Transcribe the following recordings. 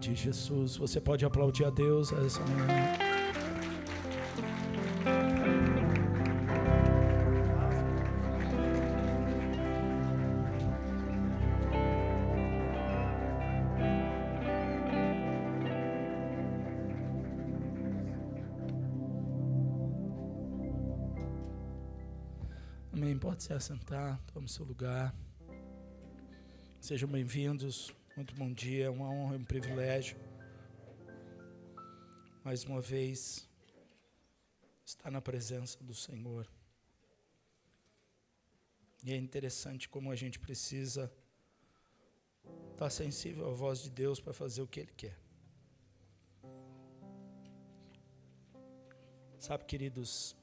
de Jesus. Você pode aplaudir a Deus essa manhã. Amém. Pode se assentar, tome seu lugar. Sejam bem-vindos. Muito bom dia, uma honra e um privilégio. Mais uma vez, estar na presença do Senhor. E é interessante como a gente precisa estar sensível à voz de Deus para fazer o que Ele quer. Sabe, queridos,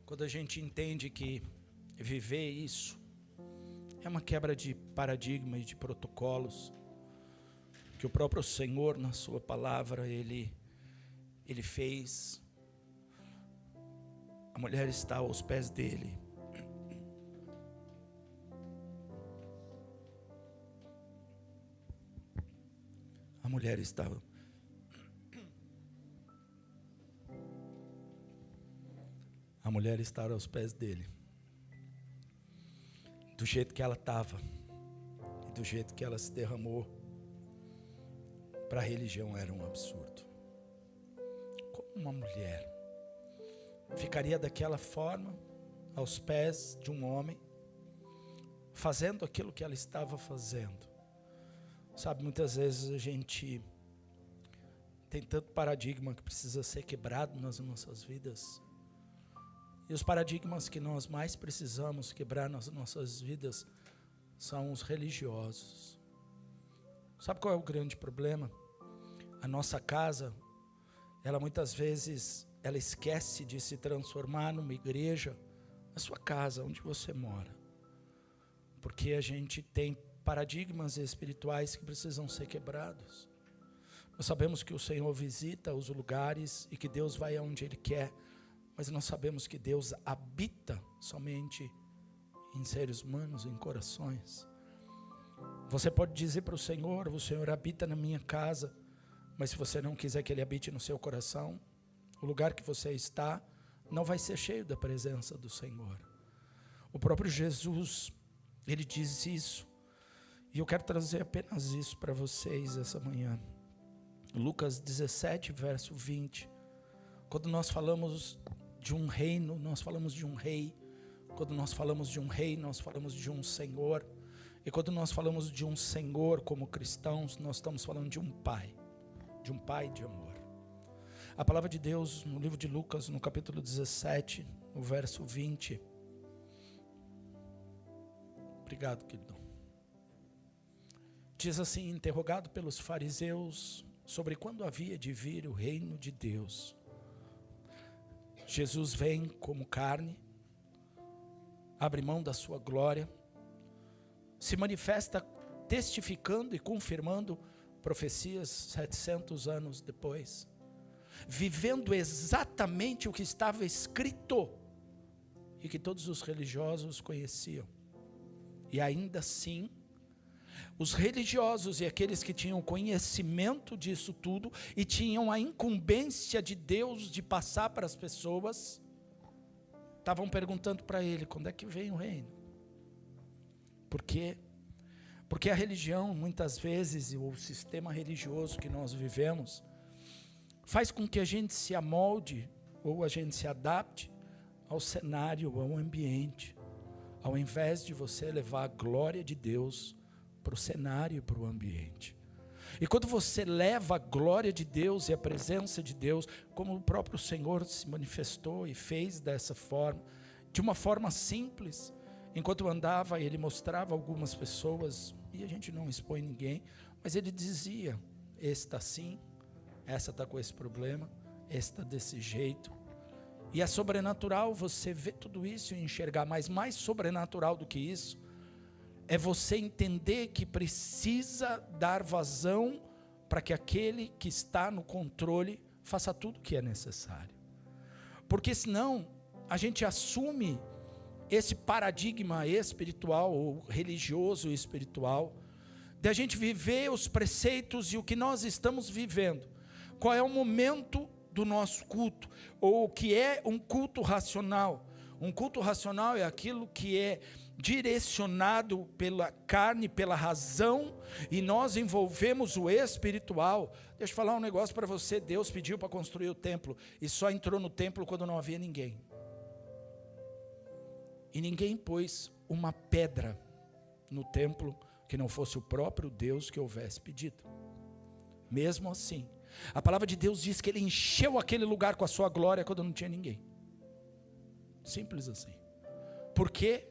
quando a gente entende que viver isso é uma quebra de paradigma e de protocolos, que o próprio Senhor, na sua palavra, Ele fez. A mulher está aos pés dele. A mulher estava. A mulher estava aos pés dele. Do jeito que ela estava, e do jeito que ela se derramou, para a religião era um absurdo. Como uma mulher ficaria daquela forma, aos pés de um homem, fazendo aquilo que ela estava fazendo? Sabe, muitas vezes a gente tem tanto paradigma que precisa ser quebrado nas nossas vidas. E os paradigmas que nós mais precisamos quebrar nas nossas vidas são os religiosos. Sabe qual é o grande problema? A nossa casa, ela muitas vezes, ela esquece de se transformar numa igreja, a sua casa, onde você mora. Porque a gente tem paradigmas espirituais que precisam ser quebrados. Nós sabemos que o Senhor visita os lugares e que Deus vai aonde Ele quer. Mas nós sabemos que Deus habita somente em seres humanos, em corações. Você pode dizer para o Senhor habita na minha casa, mas se você não quiser que Ele habite no seu coração, o lugar que você está não vai ser cheio da presença do Senhor. O próprio Jesus, Ele diz isso, e eu quero trazer apenas isso para vocês essa manhã. Lucas 17, verso 20. Quando nós falamos de um reino, nós falamos de um rei. Quando nós falamos de um rei, nós falamos de um Senhor. E quando nós falamos de um Senhor como cristãos, nós estamos falando de um Pai de amor. A palavra de Deus no livro de Lucas, no capítulo 17, no verso 20. Obrigado, querido. Diz assim: interrogado pelos fariseus sobre quando havia de vir o reino de Deus, Jesus vem como carne, abre mão da sua glória, se manifesta testificando e confirmando profecias 700 anos depois, vivendo exatamente o que estava escrito e que todos os religiosos conheciam. E ainda assim, os religiosos e aqueles que tinham conhecimento disso tudo e tinham a incumbência de Deus de passar para as pessoas, estavam perguntando para ele: quando é que vem o reino? Por quê? Porque a religião, muitas vezes, o sistema religioso que nós vivemos, faz com que a gente se amolde ou a gente se adapte ao cenário, ao ambiente, ao invés de você levar a glória de Deus para o cenário e para o ambiente. E quando você leva a glória de Deus e a presença de Deus, como o próprio Senhor se manifestou e fez dessa forma, de uma forma simples, enquanto andava, Ele mostrava algumas pessoas, e a gente não expõe ninguém, mas Ele dizia: esse está assim, essa está com esse problema, esse está desse jeito. E é sobrenatural você ver tudo isso e enxergar, mas mais sobrenatural do que isso, é você entender que precisa dar vazão para que aquele que está no controle faça tudo o que é necessário. Porque senão a gente assume esse paradigma espiritual ou religioso espiritual de a gente viver os preceitos e o que nós estamos vivendo. Qual é o momento do nosso culto? Ou o que é um culto racional? Um culto racional é aquilo que é direcionado pela carne, pela razão, e nós envolvemos o espiritual. Deixa eu falar um negócio para você. Deus pediu para construir o templo, e só entrou no templo quando não havia ninguém. E ninguém pôs uma pedra no templo que não fosse o próprio Deus que houvesse pedido. Mesmo assim, a palavra de Deus diz que Ele encheu aquele lugar com a sua glória quando não tinha ninguém. Simples assim. Por quê?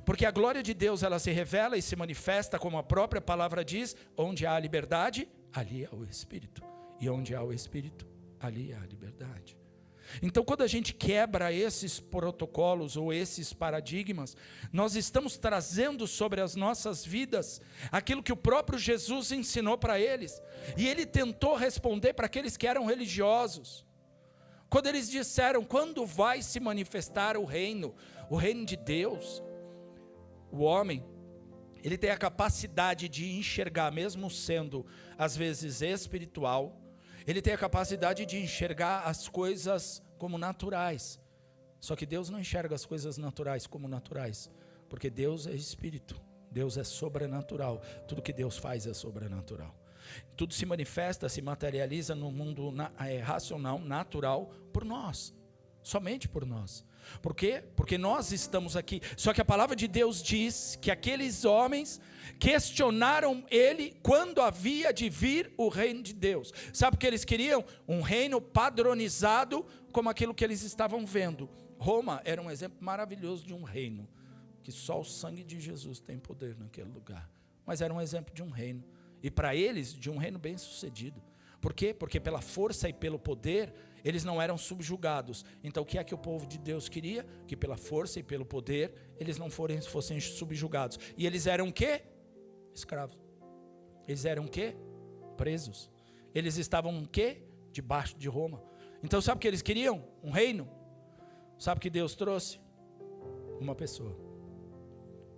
Porque a glória de Deus, ela se revela e se manifesta, como a própria palavra diz: onde há liberdade, ali há o Espírito. E onde há o Espírito, ali há a liberdade. Então, quando a gente quebra esses protocolos ou esses paradigmas, nós estamos trazendo sobre as nossas vidas aquilo que o próprio Jesus ensinou para eles. E Ele tentou responder para aqueles que eram religiosos. Quando eles disseram: quando vai se manifestar o reino de Deus? O homem, ele tem a capacidade de enxergar, mesmo sendo às vezes espiritual, ele tem a capacidade de enxergar as coisas como naturais. Só que Deus não enxerga as coisas naturais como naturais, porque Deus é espírito, Deus é sobrenatural. Tudo que Deus faz é sobrenatural. Tudo se manifesta, se materializa no mundo racional, natural, por nós, somente por nós. Por quê? Porque nós estamos aqui. Só que a palavra de Deus diz que aqueles homens questionaram Ele quando havia de vir o reino de Deus. Sabe o que eles queriam? Um reino padronizado como aquilo que eles estavam vendo. Roma era um exemplo maravilhoso de um reino, que só o sangue de Jesus tem poder naquele lugar. Mas era um exemplo de um reino. E para eles, de um reino bem sucedido. Por quê? Porque pela força e pelo poder, eles não eram subjugados. Então o que é que o povo de Deus queria? Que pela força e pelo poder, eles não fossem subjugados. E eles eram o quê? Escravos. Eles eram o quê? Presos. Eles estavam o quê? Debaixo de Roma. Então sabe o que eles queriam? Um reino. Sabe o que Deus trouxe? Uma pessoa.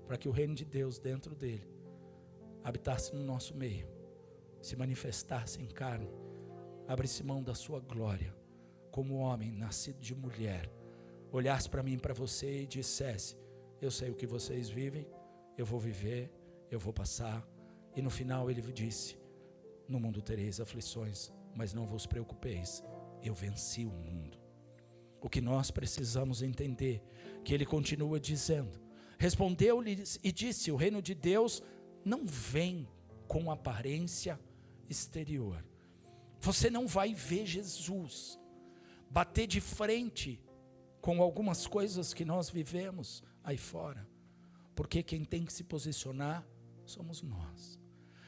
Para que o reino de Deus dentro dele habitasse no nosso meio, se manifestasse em carne, abrisse mão da sua glória, como homem nascido de mulher, olhasse para mim e para você e dissesse: eu sei o que vocês vivem, eu vou viver, eu vou passar. E no final ele disse: no mundo tereis aflições, mas não vos preocupeis, eu venci o mundo. O que nós precisamos entender, que ele continua dizendo, respondeu-lhes e disse: o reino de Deus não vem com aparência exterior. Você não vai ver Jesus bater de frente com algumas coisas que nós vivemos aí fora, porque quem tem que se posicionar somos nós.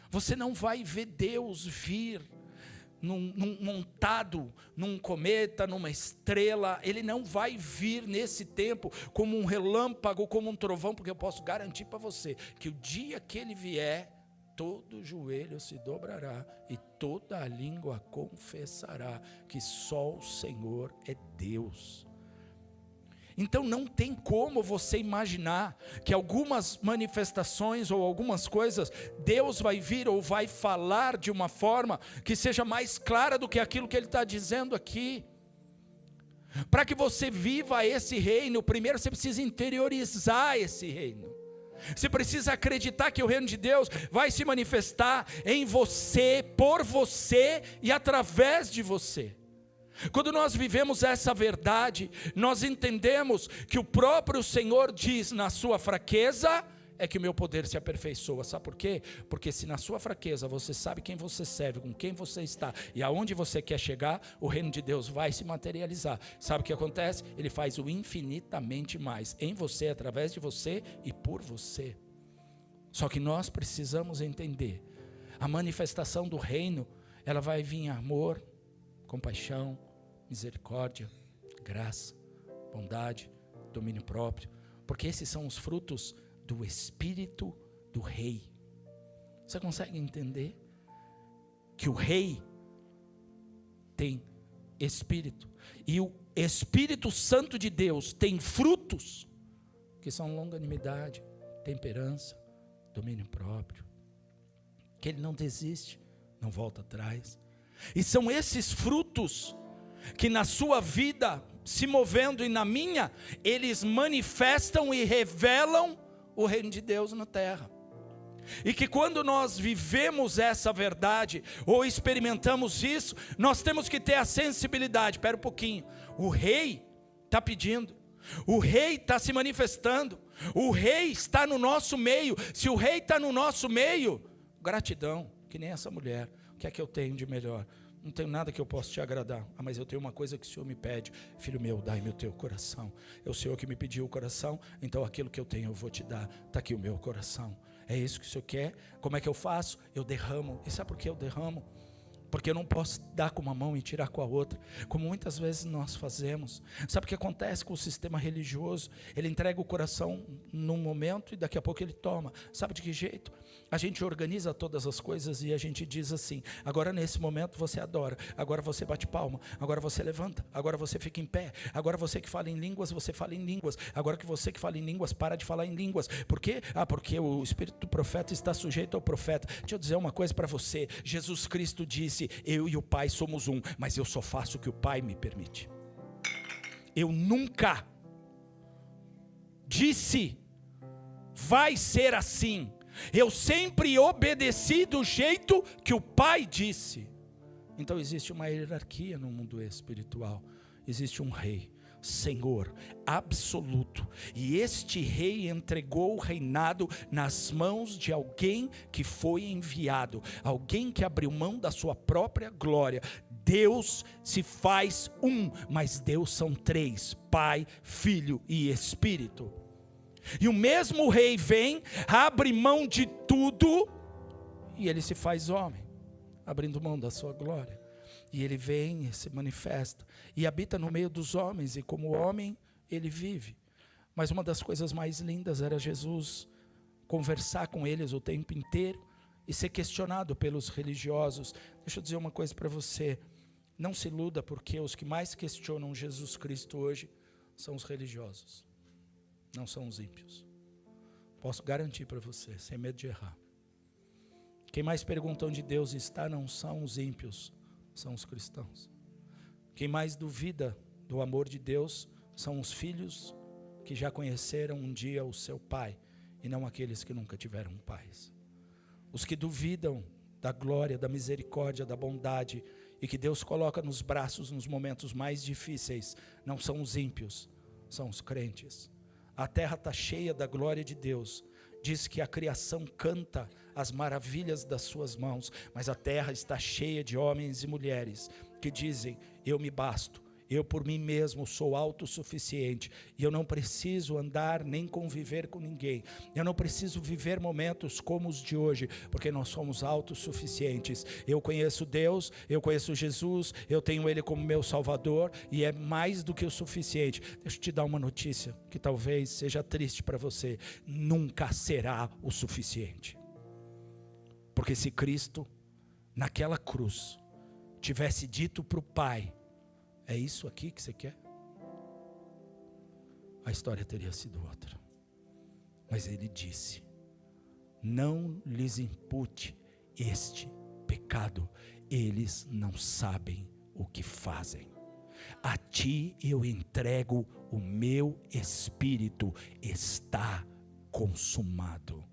Você não vai ver Deus vir montado num cometa, numa estrela. Ele não vai vir nesse tempo como um relâmpago, como um trovão, porque eu posso garantir para você que o dia que ele vier, todo joelho se dobrará e toda a língua confessará que só o Senhor é Deus. Então não tem como você imaginar que algumas manifestações ou algumas coisas Deus vai vir ou vai falar de uma forma que seja mais clara do que aquilo que Ele está dizendo aqui. Para que você viva esse reino, primeiro você precisa interiorizar esse reino. Você precisa acreditar que o reino de Deus vai se manifestar em você, por você e através de você. Quando nós vivemos essa verdade, nós entendemos que o próprio Senhor diz: na sua fraqueza é que o meu poder se aperfeiçoa. Sabe por quê? Porque se na sua fraqueza você sabe quem você serve, com quem você está e aonde você quer chegar, o reino de Deus vai se materializar. Sabe o que acontece? Ele faz o infinitamente mais em você, através de você e por você. Só que nós precisamos entender, a manifestação do reino, ela vai vir em amor, compaixão, misericórdia, graça, bondade, domínio próprio, porque esses são os frutos do Espírito do Rei. Você consegue entender que o Rei tem Espírito, e o Espírito Santo de Deus tem frutos, que são longanimidade, temperança, domínio próprio, que Ele não desiste, não volta atrás. E são esses frutos que na sua vida, se movendo e na minha, eles manifestam e revelam o reino de Deus na terra. E que quando nós vivemos essa verdade, ou experimentamos isso, nós temos que ter a sensibilidade. Espera um pouquinho, o rei está pedindo, o rei está se manifestando, o rei está no nosso meio. Se o rei está no nosso meio, gratidão, que nem essa mulher. O que é que eu tenho de melhor? Não tenho nada que eu possa te agradar, mas eu tenho uma coisa que o Senhor me pede. Filho meu, dai-me o teu coração. É o Senhor que me pediu o coração, então aquilo que eu tenho eu vou te dar. Está aqui o meu coração. É isso que o Senhor quer? Como é que eu faço? Eu derramo. E sabe por que eu derramo? Porque eu não posso dar com uma mão e tirar com a outra, como muitas vezes nós fazemos. Sabe o que acontece com o sistema religioso? Ele entrega o coração num momento e daqui a pouco ele toma. Sabe de que jeito? A gente organiza todas as coisas e a gente diz assim: agora nesse momento você adora, agora você bate palma, agora você levanta, agora você fica em pé, agora você que fala em línguas, você fala em línguas, agora que você que fala em línguas, para de falar em línguas. Por quê? Porque o espírito do profeta está sujeito ao profeta. Deixa eu dizer uma coisa para você. Jesus Cristo disse: eu e o Pai somos um, mas eu só faço o que o Pai me permite. Eu nunca disse vai ser assim. Eu sempre obedeci do jeito que o Pai disse. Então existe uma hierarquia no mundo espiritual. Existe um rei, Senhor absoluto, e este rei entregou o reinado nas mãos de alguém que foi enviado, alguém que abriu mão da sua própria glória. Deus se faz um, mas Deus são três: Pai, Filho e Espírito. E o mesmo rei vem, abre mão de tudo e ele se faz homem, abrindo mão da sua glória. E ele vem e se manifesta e habita no meio dos homens, e como homem ele vive. Mas uma das coisas mais lindas era Jesus conversar com eles o tempo inteiro e ser questionado pelos religiosos. Deixa eu dizer uma coisa para você: não se iluda, porque os que mais questionam Jesus Cristo hoje são os religiosos, não são os ímpios. Posso garantir para você, sem medo de errar. Quem mais pergunta onde Deus está não são os ímpios, são os cristãos. Quem mais duvida do amor de Deus são os filhos que já conheceram um dia o seu pai, e não aqueles que nunca tiveram pais. Os que duvidam da glória, da misericórdia, da bondade, e que Deus coloca nos braços nos momentos mais difíceis, não são os ímpios, são os crentes. A terra está cheia da glória de Deus. Diz que a criação canta as maravilhas das suas mãos, mas a terra está cheia de homens e mulheres que dizem: eu me basto, eu por mim mesmo sou autossuficiente, e eu não preciso andar nem conviver com ninguém, eu não preciso viver momentos como os de hoje, porque nós somos autossuficientes. Eu conheço Deus, eu conheço Jesus, eu tenho Ele como meu Salvador, e é mais do que o suficiente. Deixa eu te dar uma notícia que talvez seja triste para você: nunca será o suficiente. Porque se Cristo naquela cruz tivesse dito para o Pai: é isso aqui que você quer? A história teria sido outra. Mas ele disse: não lhes impute este pecado, eles não sabem o que fazem. A ti eu entrego o meu espírito, está consumado.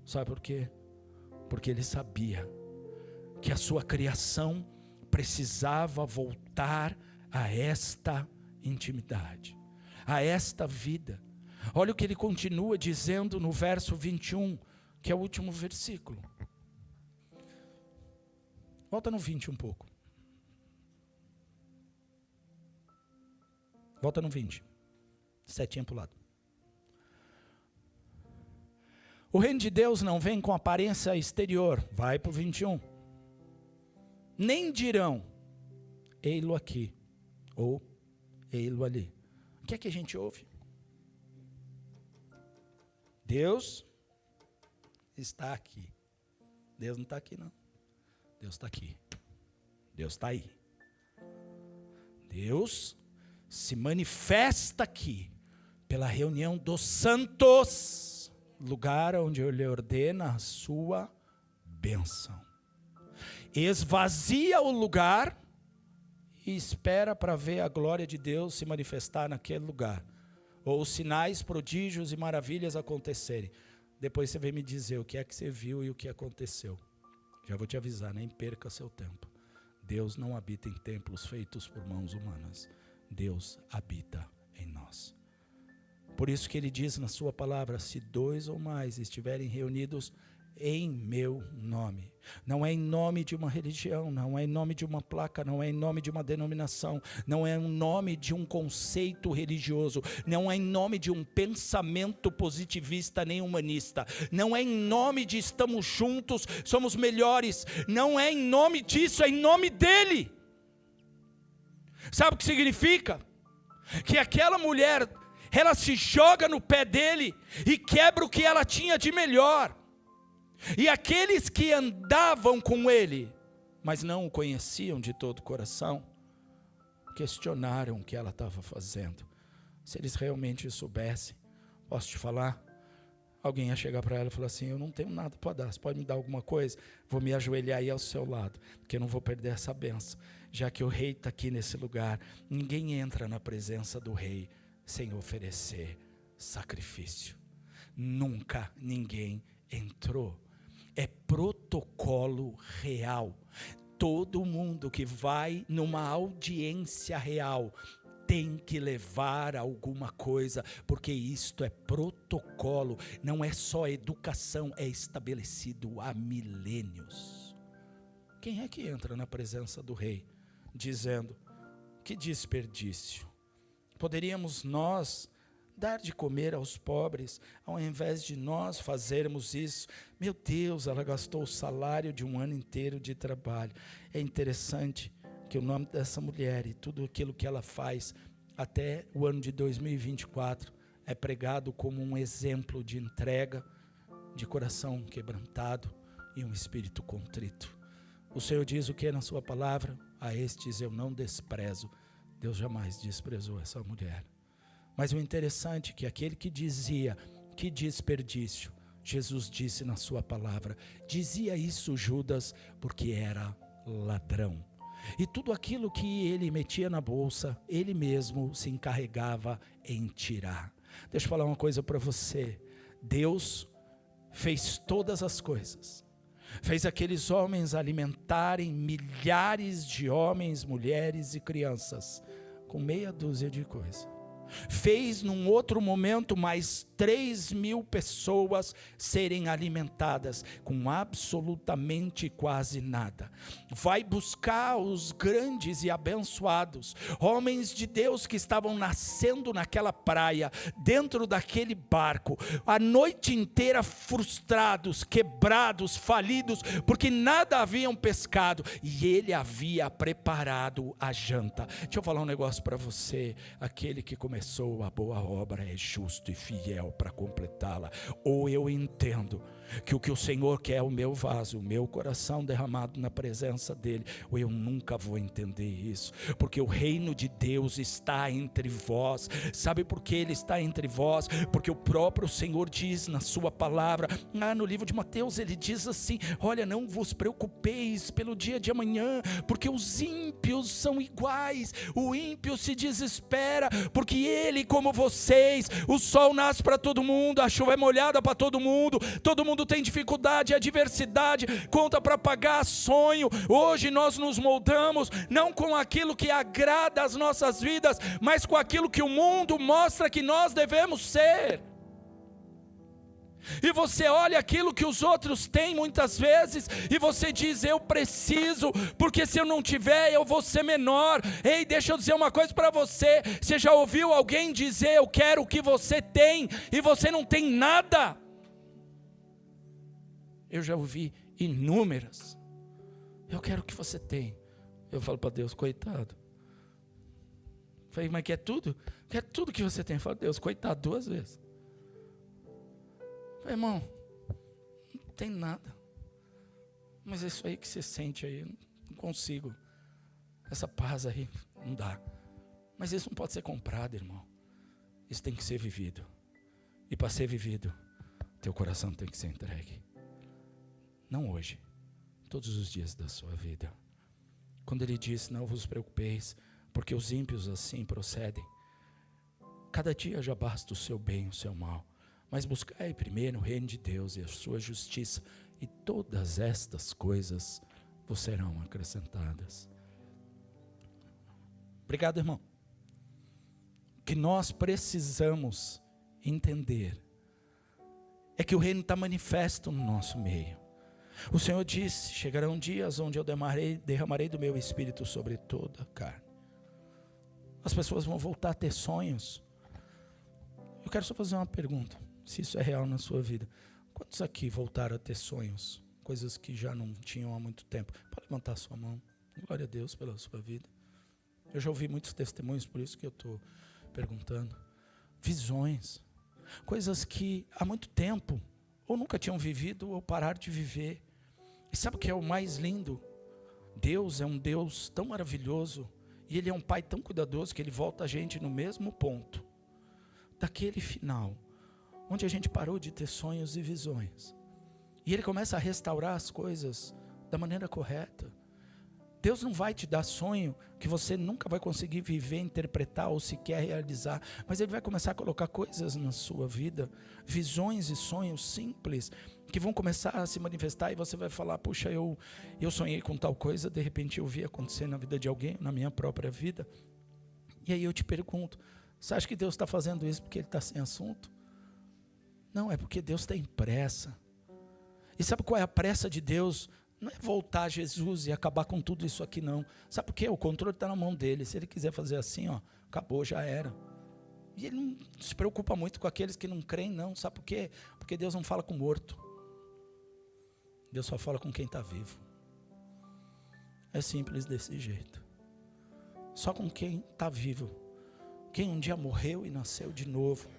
Sabe por quê? Porque ele sabia que a sua criação precisava voltar a esta intimidade, a esta vida. Olha o que ele continua dizendo no verso 21, que é o último versículo. Volta no 20 um pouco. Volta no 20. Setinha para o lado. O reino de Deus não vem com aparência exterior. Vai para o 21. Nem dirão: ei-lo aqui, ou ei-lo ali. O que é que a gente ouve? Deus está aqui. Deus não está aqui, não. Deus está aqui. Deus está aí. Deus se manifesta aqui pela reunião dos santos, lugar onde Ele ordena a sua bênção. Esvazia o lugar e espera para ver a glória de Deus se manifestar naquele lugar. Ou os sinais, prodígios e maravilhas acontecerem. Depois você vem me dizer o que é que você viu e o que aconteceu. Já vou te avisar, nem perca seu tempo. Deus não habita em templos feitos por mãos humanas. Deus habita em nós. Por isso que ele diz na sua palavra, se 2 ou mais estiverem reunidos em meu nome. Não é em nome de uma religião, não é em nome de uma placa, não é em nome de uma denominação, não é em nome de um conceito religioso, não é em nome de um pensamento positivista nem humanista, não é em nome de estamos juntos, somos melhores, não é em nome disso, é em nome dele. Sabe o que significa? Que aquela mulher, ela se joga no pé dele e quebra o que ela tinha de melhor. E aqueles que andavam com ele, mas não o conheciam de todo o coração, questionaram o que ela estava fazendo. Se eles realmente soubessem, posso te falar, alguém ia chegar para ela e falar assim, eu não tenho nada para dar, você pode me dar alguma coisa? Vou me ajoelhar aí ao seu lado, porque eu não vou perder essa bênção, já que o rei está aqui nesse lugar. Ninguém entra na presença do rei sem oferecer sacrifício. Nunca ninguém entrou. É protocolo real. Todo mundo que vai numa audiência real tem que levar alguma coisa, porque isto é protocolo, não é só educação, é estabelecido há milênios. Quem é que entra na presença do rei dizendo, que desperdício, poderíamos nós dar de comer aos pobres, ao invés de nós fazermos isso? Meu Deus, ela gastou o salário de um ano inteiro de trabalho. É interessante que o nome dessa mulher e tudo aquilo que ela faz até o ano de 2024 é pregado como um exemplo de entrega, de coração quebrantado e um espírito contrito. O Senhor diz o que na sua palavra? A estes eu não desprezo. Deus jamais desprezou essa mulher. Mas o interessante é que aquele que dizia, que desperdício, Jesus disse na sua palavra, dizia isso Judas porque era ladrão. E tudo aquilo que ele metia na bolsa, ele mesmo se encarregava em tirar. Deixa eu falar uma coisa para você, Deus fez todas as coisas. Fez aqueles homens alimentarem milhares de homens, mulheres e crianças, com meia dúzia de coisas. Fez num outro momento mais 3.000 pessoas serem alimentadas com absolutamente quase nada. Vai buscar os grandes e abençoados, homens de Deus que estavam nascendo naquela praia, dentro daquele barco, a noite inteira frustrados, quebrados, falidos, porque nada haviam pescado, e ele havia preparado a janta. Deixa eu falar um negócio para você, aquele que começou a boa obra é justo e fiel para completá-la. Ou eu entendo que o Senhor quer é o meu vaso, o meu coração derramado na presença dele, ou eu nunca vou entender isso, porque o reino de Deus está entre vós. Sabe por que ele está entre vós? Porque o próprio Senhor diz na sua palavra, no livro de Mateus, ele diz assim, olha, não vos preocupeis pelo dia de amanhã, porque os ímpios são iguais. O ímpio se desespera, porque ele, como vocês, o sol nasce para todo mundo, a chuva é molhada para todo mundo tem dificuldade, adversidade, conta para pagar, sonho. Hoje nós nos moldamos, não com aquilo que agrada as nossas vidas, mas com aquilo que o mundo mostra que nós devemos ser. E você olha aquilo que os outros têm muitas vezes, e você diz, eu preciso, porque se eu não tiver, eu vou ser menor. Ei, deixa eu dizer uma coisa para você, você já ouviu alguém dizer, eu quero o que você tem, e você não tem nada? Eu já ouvi inúmeras, eu quero o que você tem. Eu falo para Deus, coitado. Eu falei, mas quer tudo? Quer tudo que você tem. Eu falo, Deus, coitado 2 vezes. Falei, irmão, não tem nada. Mas é isso aí que você sente aí, não consigo. Essa paz aí, não dá. Mas isso não pode ser comprado, irmão. Isso tem que ser vivido. E para ser vivido, teu coração tem que ser entregue. Não hoje, todos os dias da sua vida. Quando ele disse, não vos preocupeis, porque os ímpios assim procedem. Cada dia já basta o seu bem, o seu mal. Mas buscai primeiro o reino de Deus e a sua justiça, e todas estas coisas vos serão acrescentadas. Obrigado, irmão. O que nós precisamos entender é que o reino está manifesto no nosso meio. O Senhor disse, chegarão dias onde eu derramarei do meu espírito sobre toda a carne. As pessoas vão voltar a ter sonhos. Eu quero só fazer uma pergunta, se isso é real na sua vida. Quantos aqui voltaram a ter sonhos? Coisas que já não tinham há muito tempo. Pode levantar a sua mão. Glória a Deus pela sua vida. Eu já ouvi muitos testemunhos, por isso que eu estou perguntando. Visões. Coisas que há muito tempo, ou nunca tinham vivido, ou pararam de viver. E sabe o que é o mais lindo? Deus é um Deus tão maravilhoso, e Ele é um Pai tão cuidadoso, que Ele volta a gente no mesmo ponto, daquele final, onde a gente parou de ter sonhos e visões. E Ele começa a restaurar as coisas da maneira correta. Deus não vai te dar sonho que você nunca vai conseguir viver, interpretar ou sequer realizar, mas Ele vai começar a colocar coisas na sua vida, visões e sonhos simples, que vão começar a se manifestar, e você vai falar, puxa, eu sonhei com tal coisa, de repente eu vi acontecer na vida de alguém, na minha própria vida. E aí eu te pergunto, você acha que Deus está fazendo isso porque Ele está sem assunto? Não, é porque Deus tem pressa. E sabe qual é a pressa de Deus? Não é voltar a Jesus e acabar com tudo isso aqui, não. Sabe por quê? O controle está na mão dele. Se Ele quiser fazer assim, ó, acabou, já era. E Ele não se preocupa muito com aqueles que não creem, não. Sabe por quê? Porque Deus não fala com morto. Deus só fala com quem está vivo. É simples desse jeito. Só com quem está vivo. Quem um dia morreu e nasceu de novo.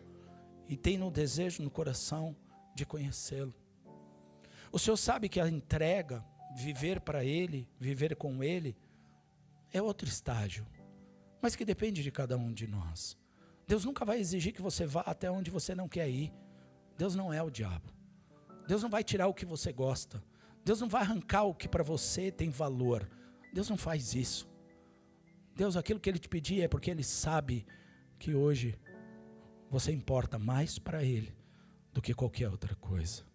E tem no desejo, no coração, de conhecê-lo. O Senhor sabe que a entrega, viver para Ele, viver com Ele, é outro estágio, mas que depende de cada um de nós. Deus nunca vai exigir que você vá até onde você não quer ir. Deus não é o diabo. Deus não vai tirar o que você gosta. Deus não vai arrancar o que para você tem valor. Deus não faz isso. Deus, aquilo que Ele te pedir é porque Ele sabe que hoje você importa mais para Ele do que qualquer outra coisa.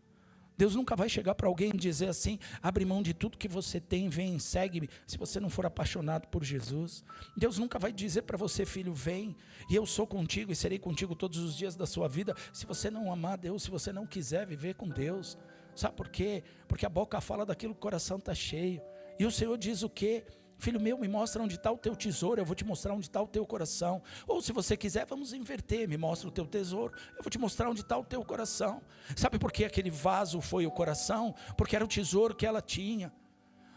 Deus nunca vai chegar para alguém e dizer assim, abre mão de tudo que você tem, vem, segue-me, se você não for apaixonado por Jesus. Deus nunca vai dizer para você, filho, vem, e eu sou contigo e serei contigo todos os dias da sua vida, se você não amar Deus, se você não quiser viver com Deus. Sabe por quê? Porque a boca fala daquilo que o coração está cheio. E o Senhor diz o quê? Filho meu, me mostra onde está o teu tesouro, eu vou te mostrar onde está o teu coração. Ou se você quiser, vamos inverter, me mostra o teu tesouro, eu vou te mostrar onde está o teu coração. Sabe por que aquele vaso foi o coração? Porque era o tesouro que ela tinha.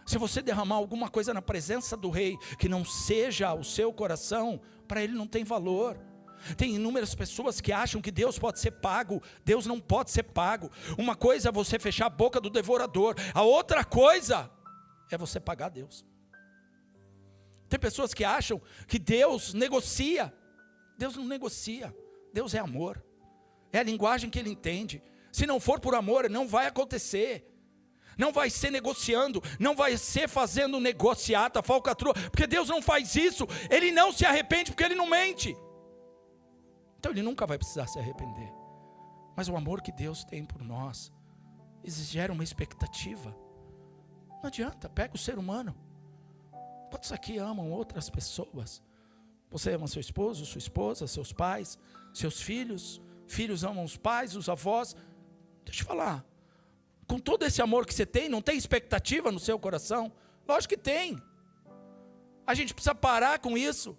Se você derramar alguma coisa na presença do rei, que não seja o seu coração, para ele não tem valor. Tem inúmeras pessoas que acham que Deus pode ser pago. Deus não pode ser pago. Uma coisa é você fechar a boca do devorador, a outra coisa é você pagar Deus. Tem pessoas que acham que Deus negocia. Deus não negocia. Deus é amor. É a linguagem que Ele entende. Se não for por amor, não vai acontecer. Não vai ser negociando. Não vai ser fazendo negociata, falcatrua. Porque Deus não faz isso. Ele não se arrepende porque Ele não mente. Então Ele nunca vai precisar se arrepender. Mas o amor que Deus tem por nós gera uma expectativa. Não adianta, pega o ser humano. Quantos aqui amam outras pessoas? Você ama seu esposo, sua esposa, seus pais, seus filhos. Filhos amam os pais, os avós. Deixa eu te falar. Com todo esse amor que você tem, não tem expectativa no seu coração? Lógico que tem. A gente precisa parar com isso.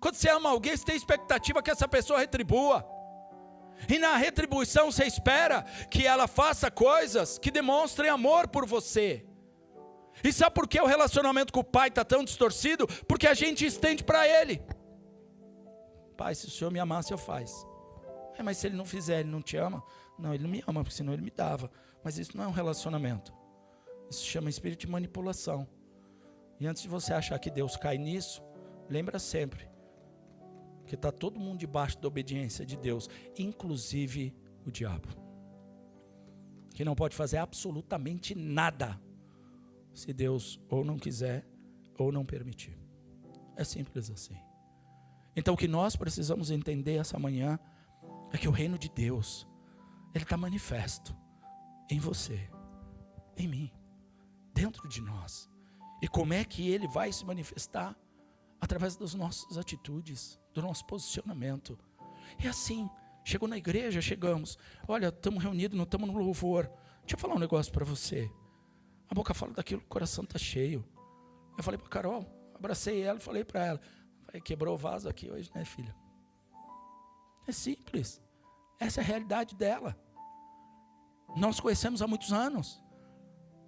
Quando você ama alguém, você tem expectativa que essa pessoa retribua. E na retribuição você espera que ela faça coisas que demonstrem amor por você. E sabe por que o relacionamento com o pai está tão distorcido? Porque a gente estende para ele. Pai, se o Senhor me amasse, eu faço. Mas se ele não fizer, ele não te ama? Não, ele não me ama, porque senão ele me dava. Mas isso não é um relacionamento. Isso se chama espírito de manipulação. E antes de você achar que Deus cai nisso, lembra sempre que está todo mundo debaixo da obediência de Deus, inclusive o diabo, que não pode fazer absolutamente nada se Deus ou não quiser ou não permitir. É simples assim. Então o que nós precisamos entender essa manhã é que o reino de Deus, ele está manifesto em você, em mim, dentro de nós. E como é que ele vai se manifestar? Através das nossas atitudes, do nosso posicionamento. E assim, chegou na igreja, chegamos. Olha, estamos reunidos, não estamos no louvor. Deixa eu falar um negócio para você. A boca fala daquilo, o coração está cheio. Eu falei para a Carol, abracei ela e falei para ela. Falei, quebrou o vaso aqui hoje, né, filha? É simples. Essa é a realidade dela. Nós conhecemos há muitos anos.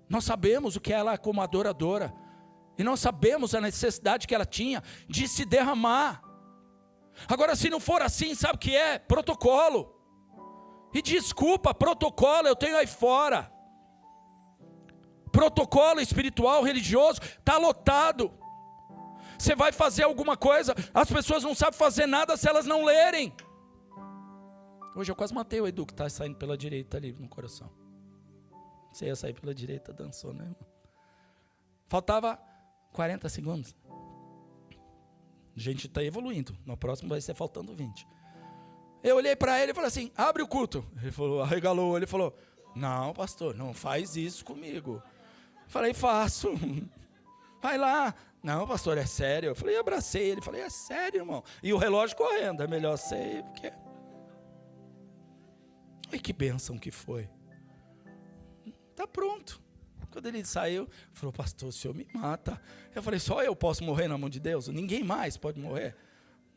Nós sabemos o que ela é como adoradora. E nós sabemos a necessidade que ela tinha de se derramar. Agora, se não for assim, sabe o que é? Protocolo. E desculpa, protocolo eu tenho aí fora. Protocolo espiritual, religioso, está lotado. Você vai fazer alguma coisa, as pessoas não sabem fazer nada se elas não lerem. Hoje eu quase matei o Edu que está saindo pela direita ali no coração. Você ia sair pela direita, dançou, né, irmão? Faltava 40 segundos. A gente está evoluindo. No próximo vai ser faltando 20. Eu olhei para ele e falei assim, abre o culto. Ele falou, arregalou, ele falou, não, pastor, não faz isso comigo. Falei, faço. Vai lá. Não, pastor, é sério. Eu falei, abracei ele. Falei, é sério, irmão. E o relógio correndo, é melhor ser, porque... Olha que bênção que foi. Está pronto. Quando ele saiu, falou, pastor, o senhor me mata. Eu falei, só eu posso morrer na mão de Deus? Ninguém mais pode morrer.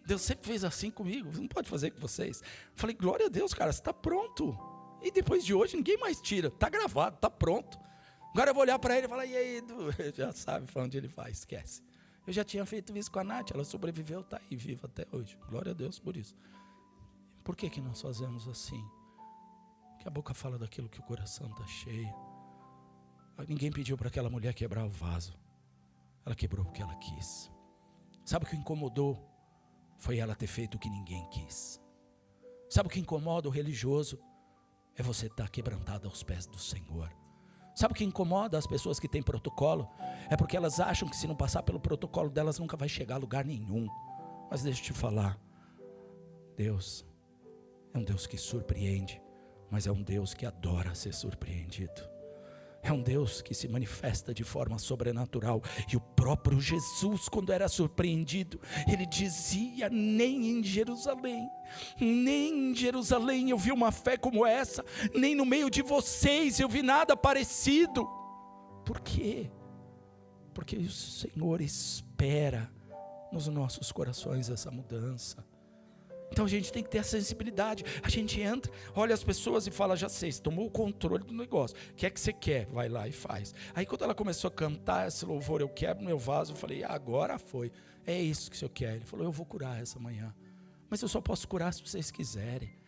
Deus sempre fez assim comigo, não pode fazer com vocês. Eu falei, glória a Deus, cara, você está pronto. E depois de hoje, ninguém mais tira. Está gravado, está pronto. Agora eu vou olhar para ele e falar, e aí, Edu? Já sabe para onde ele vai, esquece. Eu já tinha feito isso com a Nath, ela sobreviveu, está aí, viva até hoje. Glória a Deus por isso. Por que nós fazemos assim? Que a boca fala daquilo que o coração está cheio. Ninguém pediu para aquela mulher quebrar o vaso. Ela quebrou porque ela quis. Sabe o que incomodou? Foi ela ter feito o que ninguém quis. Sabe o que incomoda o religioso? É você estar quebrantado aos pés do Senhor. Sabe o que incomoda as pessoas que têm protocolo? É porque elas acham que se não passar pelo protocolo delas nunca vai chegar a lugar nenhum. Mas deixa eu te falar. Deus é um Deus que surpreende, mas é um Deus que adora ser surpreendido. É um Deus que se manifesta de forma sobrenatural. E o próprio Jesus, quando era surpreendido, ele dizia, nem em Jerusalém eu vi uma fé como essa, nem no meio de vocês eu vi nada parecido. Por quê? Porque o Senhor espera nos nossos corações essa mudança. Então a gente tem que ter a sensibilidade. A gente entra, olha as pessoas e fala, já sei, você tomou o controle do negócio. O que é que você quer? Vai lá e faz. Aí quando ela começou a cantar esse louvor, eu quebro meu vaso, eu falei, agora foi. É isso que o Senhor quer. Ele falou, eu vou curar essa manhã. Mas eu só posso curar se vocês quiserem.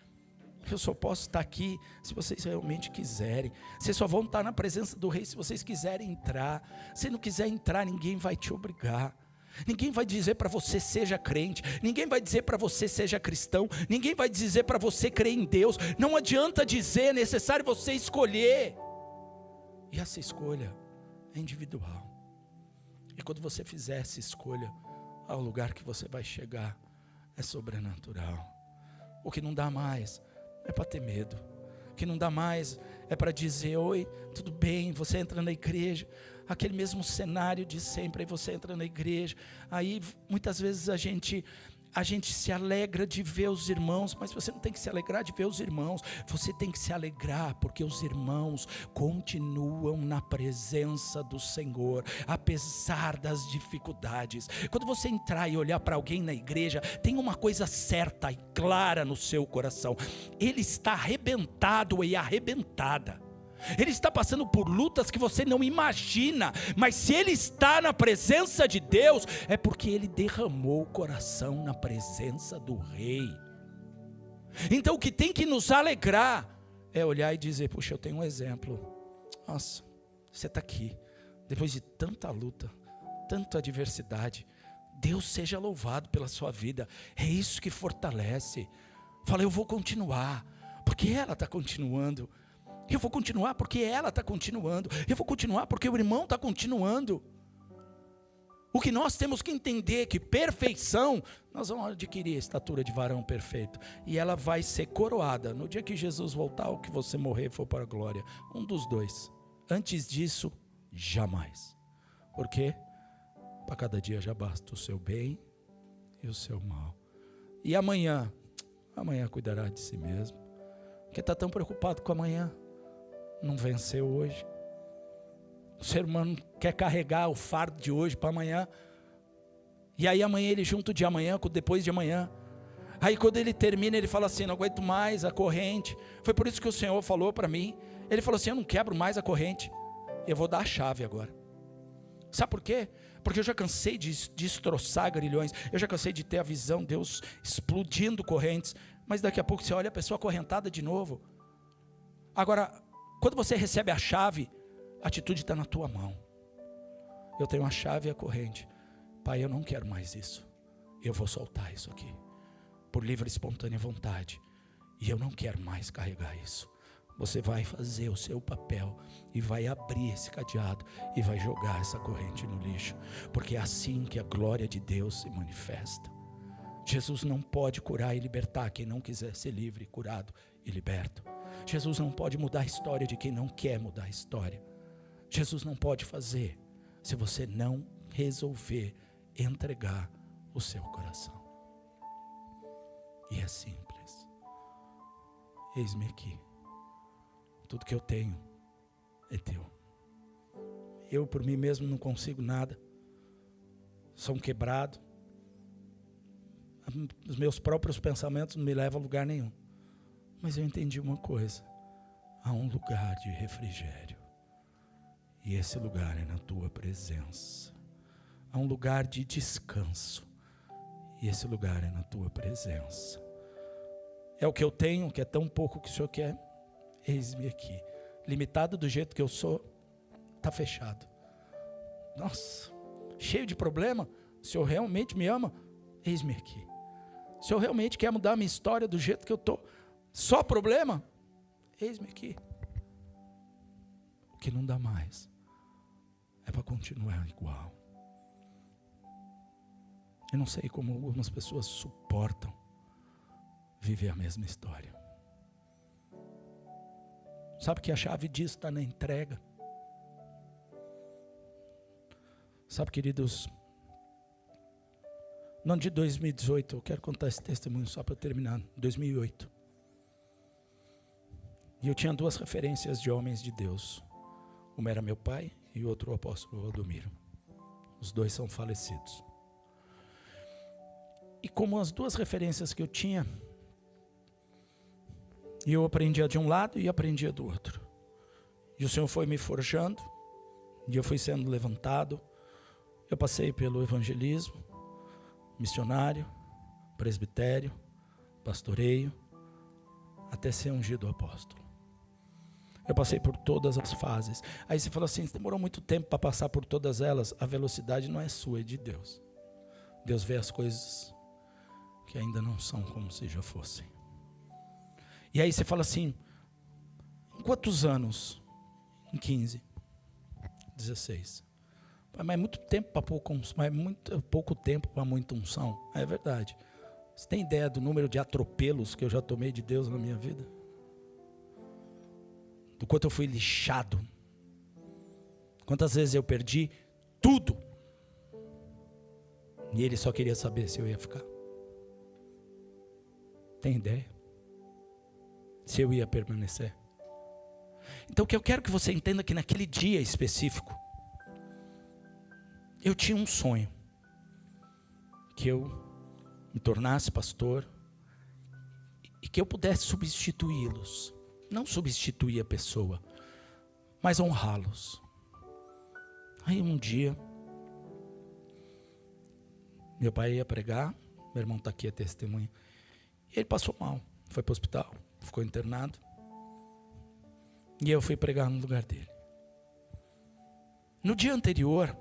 Eu só posso estar aqui se vocês realmente quiserem. Vocês só vão estar na presença do Rei se vocês quiserem entrar. Se não quiser entrar, ninguém vai te obrigar. Ninguém vai dizer para você seja crente, ninguém vai dizer para você seja cristão, ninguém vai dizer para você crer em Deus. Não adianta dizer, é necessário você escolher. E essa escolha é individual. E quando você fizer essa escolha, ao lugar que você vai chegar é sobrenatural. O que não dá mais é para ter medo. O que não dá mais é para dizer, oi, tudo bem, você entra na igreja, aquele mesmo cenário de sempre, aí você entra na igreja, aí muitas vezes a gente se alegra de ver os irmãos, mas você não tem que se alegrar de ver os irmãos, você tem que se alegrar porque os irmãos continuam na presença do Senhor, apesar das dificuldades. Quando você entrar e olhar para alguém na igreja, tem uma coisa certa e clara no seu coração, ele está arrebentado e arrebentada. Ele está passando por lutas que você não imagina, mas se ele está na presença de Deus, é porque ele derramou o coração na presença do Rei. Então o que tem que nos alegrar é olhar e dizer, puxa, eu tenho um exemplo. Nossa, você está aqui, depois de tanta luta, tanta adversidade, Deus seja louvado pela sua vida. É isso que fortalece. Fala, eu vou continuar, porque ela está continuando. Eu vou continuar porque ela está continuando. Eu vou continuar porque o irmão está continuando. O que nós temos que entender é que perfeição, nós vamos adquirir a estatura de varão perfeito. E ela vai ser coroada. No dia que Jesus voltar, ou que você morrer for para a glória. Um dos dois. Antes disso, jamais. Por quê? Para cada dia já basta o seu bem e o seu mal. E amanhã? Amanhã cuidará de si mesmo. Porque está tão preocupado com amanhã. Não venceu hoje. O ser humano quer carregar o fardo de hoje para amanhã. E aí amanhã ele junta o de amanhã com o depois de amanhã. Aí quando ele termina, ele fala assim: não aguento mais a corrente. Foi por isso que o Senhor falou para mim. Ele falou assim: eu não quebro mais a corrente. Eu vou dar a chave agora. Sabe por quê? Porque eu já cansei de destroçar grilhões. Eu já cansei de ter a visão de Deus explodindo correntes. Mas daqui a pouco você olha a pessoa acorrentada de novo. Agora, quando você recebe a chave, a atitude está na tua mão. Eu tenho a chave e a corrente. Pai, eu não quero mais isso. Eu vou soltar isso aqui. Por livre e espontânea vontade. E eu não quero mais carregar isso. Você vai fazer o seu papel e vai abrir esse cadeado e vai jogar essa corrente no lixo. Porque é assim que a glória de Deus se manifesta. Jesus não pode curar e libertar quem não quiser ser livre, curado e liberto. Jesus não pode mudar a história de quem não quer mudar a história. Jesus não pode fazer se você não resolver entregar o seu coração. E é simples. Eis-me aqui. Tudo que eu tenho é teu. Eu por mim mesmo não consigo nada. Sou um quebrado. Os meus próprios pensamentos não me levam a lugar nenhum. Mas eu entendi uma coisa. Há um lugar de refrigério. E esse lugar é na tua presença. Há um lugar de descanso. E esse lugar é na tua presença. É o que eu tenho, que é tão pouco que o Senhor quer. Eis-me aqui. Limitado do jeito que eu sou, está fechado. Nossa, cheio de problema. O Senhor realmente me ama? Eis-me aqui. O Senhor realmente quer mudar a minha história do jeito que eu estou? Só problema? Eis-me aqui. O que não dá mais é para continuar igual. Eu não sei como algumas pessoas suportam viver a mesma história. Sabe que a chave disso está na entrega. Sabe, queridos, no ano de 2018, eu quero contar esse testemunho só para terminar. 2008. E eu tinha duas referências de homens de Deus. Uma era meu pai e o outro o apóstolo Valdomiro. Os dois são falecidos. E como as duas referências que eu tinha, eu aprendia de um lado e aprendia do outro. E o Senhor foi me forjando, e eu fui sendo levantado. Eu passei pelo evangelismo, missionário, presbitério, pastoreio, até ser ungido apóstolo. Eu passei por todas as fases. Aí você falou assim: demorou muito tempo para passar por todas elas. A velocidade não é sua, é de Deus. Deus vê as coisas que ainda não são como se já fossem. E aí você fala assim: em quantos anos? Em 15, 16. Mas muito tempo para pouco tempo para muita unção. É verdade. Você tem ideia do número de atropelos que eu já tomei de Deus na minha vida? Do quanto eu fui lixado. Quantas vezes eu perdi tudo. E Ele só queria saber se eu ia ficar. Tem ideia? Se eu ia permanecer. Então o que eu quero que você entenda é que naquele dia específico, eu tinha um sonho. Que eu me tornasse pastor e que eu pudesse substituí-los. Não substituir a pessoa, mas honrá-los. Aí um dia, meu pai ia pregar, meu irmão está aqui, é testemunha, e ele passou mal, foi para o hospital, ficou internado, e eu fui pregar no lugar dele. No dia anterior,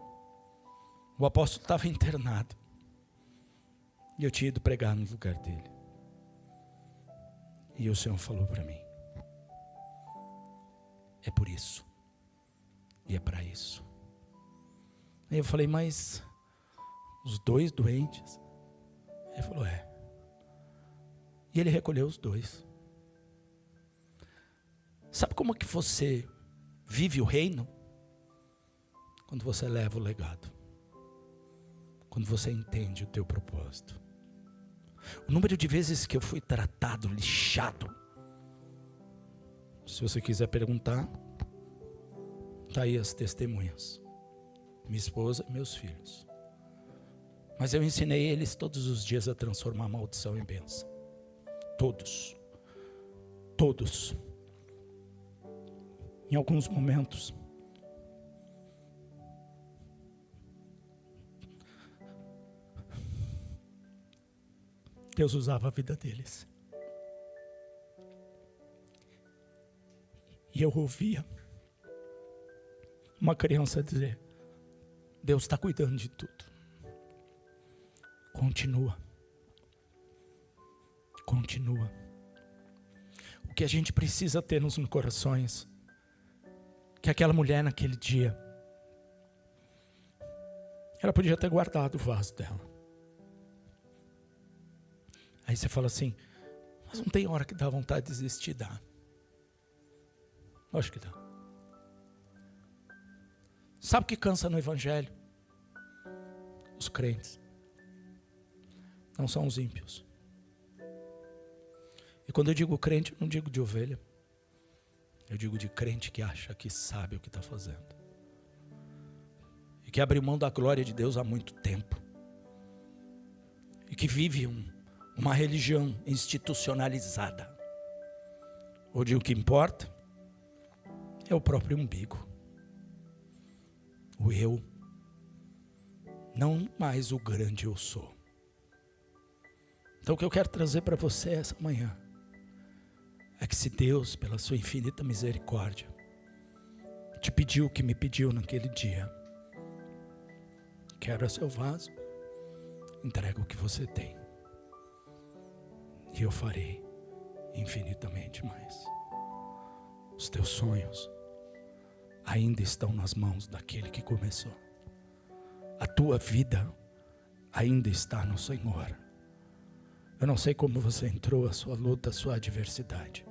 o apóstolo estava internado, e eu tinha ido pregar no lugar dele. E o Senhor falou para mim: É por isso. E é para isso. Aí eu falei, mas os 2 doentes? Ele falou, é. E ele recolheu os 2. Sabe como que você vive o reino? Quando você leva o legado. Quando você entende o teu propósito. O número de vezes que eu fui tratado, lixado. Se você quiser perguntar, está aí as testemunhas. Minha esposa e meus filhos. Mas eu ensinei eles todos os dias a transformar a maldição em bênção. Todos. Todos. Em alguns momentos, Deus usava a vida deles. E eu ouvia uma criança dizer, Deus está cuidando de tudo. Continua. Continua. O que a gente precisa ter nos corações, que aquela mulher naquele dia, ela podia ter guardado o vaso dela. Aí você fala assim, mas não tem hora que dá vontade de desistir, dá. Acho que dá. Sabe o que cansa no evangelho? Os crentes. Não são os ímpios. E quando eu digo crente, eu não digo de ovelha. Eu digo de crente que acha que sabe o que está fazendo. E que abriu mão da glória de Deus há muito tempo. E que vive uma religião institucionalizada. Onde o que importa é o próprio umbigo. O eu. Não mais o grande eu sou. Então o que eu quero trazer para você essa manhã é que se Deus, pela sua infinita misericórdia, te pediu o que me pediu naquele dia, quebra seu vaso, entrega o que você tem, e eu farei infinitamente mais. Os teus sonhos ainda estão nas mãos daquele que começou. A tua vida ainda está no Senhor. Eu não sei como você entrou, a sua luta, a sua adversidade.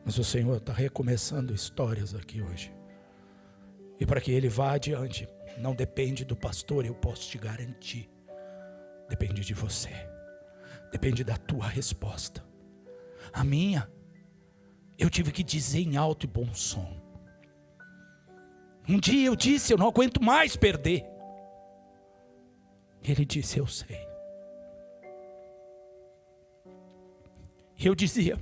Mas o Senhor está recomeçando histórias aqui hoje. E para que Ele vá adiante, não depende do pastor, eu posso te garantir. Depende de você. Depende da tua resposta. A minha, eu tive que dizer em alto e bom som. Um dia eu disse, eu não aguento mais perder. Ele disse, eu sei. E eu dizia,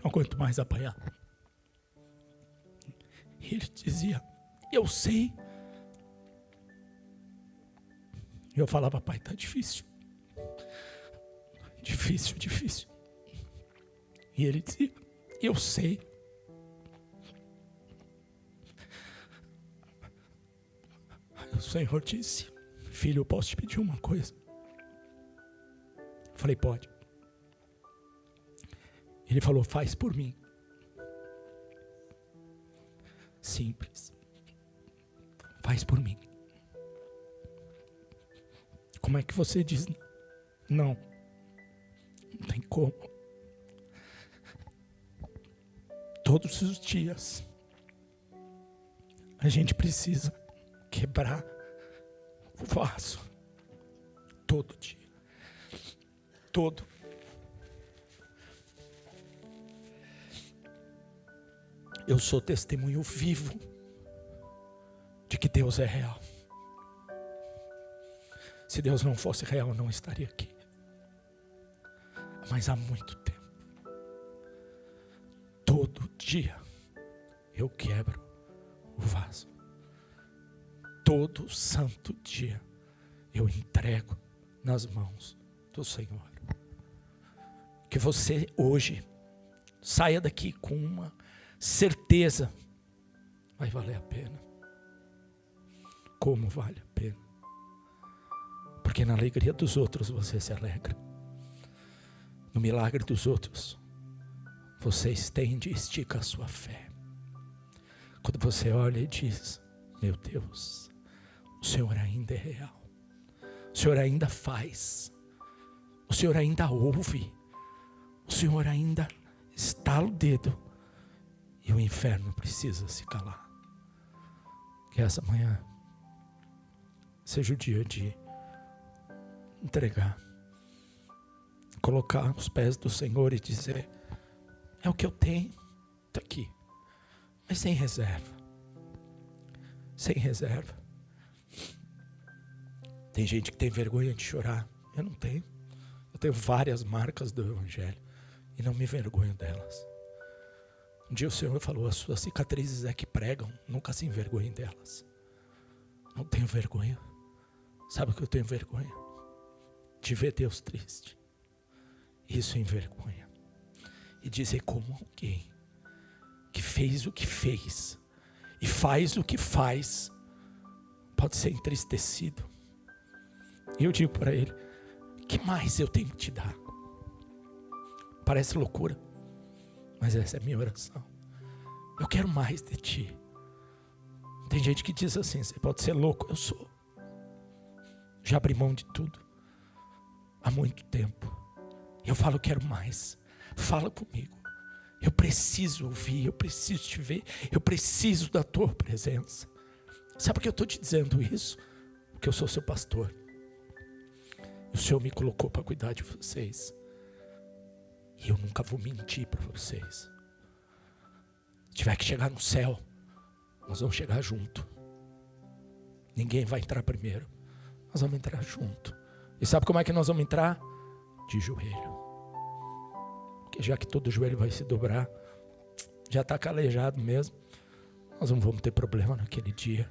não aguento mais apanhar. E ele dizia, eu sei. E eu falava, pai, está difícil. Difícil, difícil. E ele dizia, eu sei. Aí o Senhor disse, filho, eu posso te pedir uma coisa? Eu falei, pode. Ele falou, faz por mim. Simples. Faz por mim. Como é que você diz não? Não tem como. Todos os dias a gente precisa quebrar o vaso. Todo dia. Todo. Eu sou testemunho vivo de que Deus é real. Se Deus não fosse real, eu não estaria aqui. Mas há muito tempo, todo dia, eu quebro o vaso. Todo santo dia, eu entrego nas mãos do Senhor. Que você hoje saia daqui com uma certeza, vai valer a pena. Como vale a pena? Porque na alegria dos outros você se alegra. no milagre dos outros, você estende e estica a sua fé. Quando você olha e diz: meu Deus, o Senhor ainda é real, o Senhor ainda faz, o Senhor ainda ouve, o Senhor ainda estala o dedo e o inferno precisa se calar. Que essa manhã seja o dia de entregar, colocar aos pés do Senhor e dizer: é o que eu tenho, está aqui, mas sem reserva, sem reserva. Tem gente que tem vergonha de chorar, eu não tenho. Eu tenho várias marcas do Evangelho e não me envergonho delas. Um dia o Senhor falou: as suas cicatrizes é que pregam, nunca se envergonhem delas. Não tenho vergonha. Sabe o que eu tenho vergonha? De ver Deus triste. Isso envergonha. E dizer como alguém que fez o que fez e faz o que faz pode ser entristecido. E eu digo para ele: que mais eu tenho que te dar? Parece loucura, mas essa é a minha oração. Eu quero mais de ti. Tem gente que diz assim: você pode ser louco. Eu sou. Já abri mão de tudo há muito tempo. Eu falo: quero mais. Fala comigo. Eu preciso ouvir, eu preciso te ver, eu preciso da tua presença. Sabe por que eu estou te dizendo isso? Porque eu sou seu pastor. O Senhor me colocou para cuidar de vocês. E eu nunca vou mentir para vocês. Se tiver que chegar no céu, nós vamos chegar junto. Ninguém vai entrar primeiro. Nós vamos entrar junto. E sabe como é que nós vamos entrar? De joelho. Porque já que todo joelho vai se dobrar, já está calejado mesmo, nós não vamos ter problema naquele dia.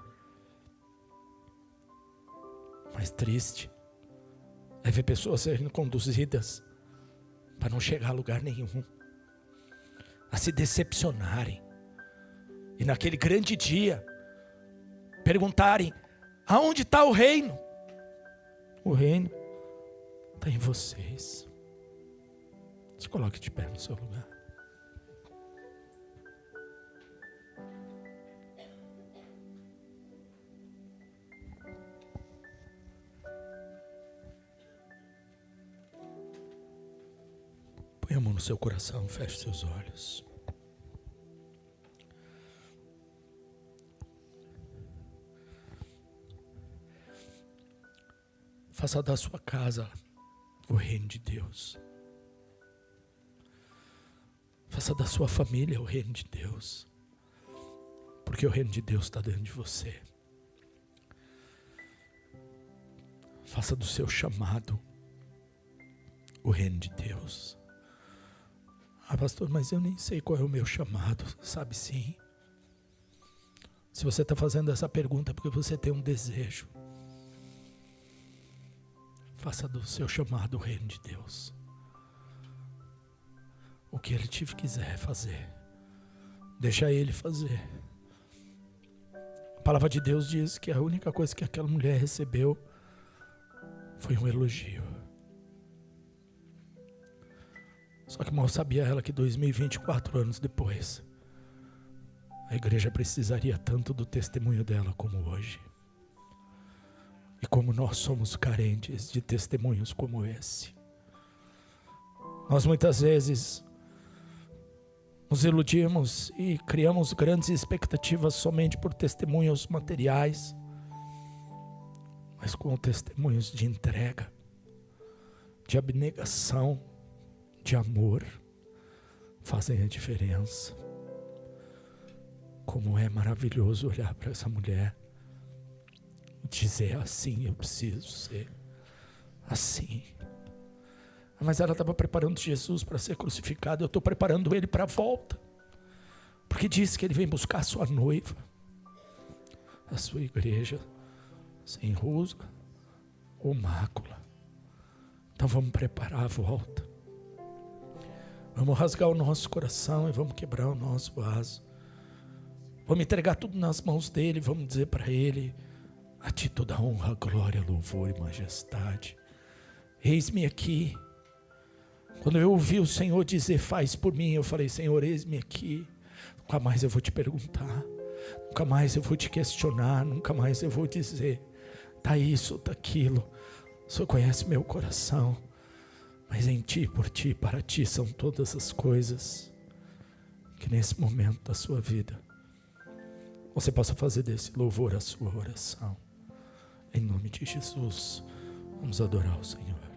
Mas triste é ver pessoas sendo conduzidas para não chegar a lugar nenhum, a se decepcionarem, e naquele grande dia perguntarem: aonde está o reino? O reino está em vocês. Se coloque de pé no seu lugar. Põe a mão no seu coração, feche seus olhos. Faça da sua casa o reino de Deus. Faça da sua família o reino de Deus. Porque o reino de Deus está dentro de você. Faça do seu chamado o reino de Deus. Ah, pastor, mas eu nem sei qual é o meu chamado. Sabe sim. Se você está fazendo essa pergunta é porque você tem um desejo. Faça do seu chamado o reino de Deus. O que Ele te quiser fazer, deixa Ele fazer. A palavra de Deus diz que a única coisa que aquela mulher recebeu foi um elogio. Só que mal sabia ela que 2024 anos depois, a igreja precisaria tanto do testemunho dela como hoje. E como nós somos carentes de testemunhos como esse. Nós muitas vezes nos iludimos e criamos grandes expectativas somente por testemunhos materiais, mas com testemunhos de entrega, de abnegação, de amor, fazem a diferença. Como é maravilhoso olhar para essa mulher e dizer: assim eu preciso ser, assim. Mas ela estava preparando Jesus para ser crucificado. Eu estou preparando ele para a volta, porque diz que ele vem buscar a sua noiva, a sua igreja, sem rusga ou mácula. Então vamos preparar a volta. Vamos rasgar o nosso coração e vamos quebrar o nosso vaso. Vamos entregar tudo nas mãos dele. Vamos dizer para ele: a ti toda honra, glória, louvor e majestade. Eis-me aqui. Quando eu ouvi o Senhor dizer, faz por mim, eu falei, Senhor, eis-me aqui. Nunca mais eu vou te perguntar, nunca mais eu vou te questionar, nunca mais eu vou dizer, tá isso, tá aquilo. O Senhor conhece meu coração, mas em ti, por ti, para ti são todas as coisas. Que nesse momento da sua vida, você possa fazer desse louvor a sua oração. Em nome de Jesus, vamos adorar o Senhor.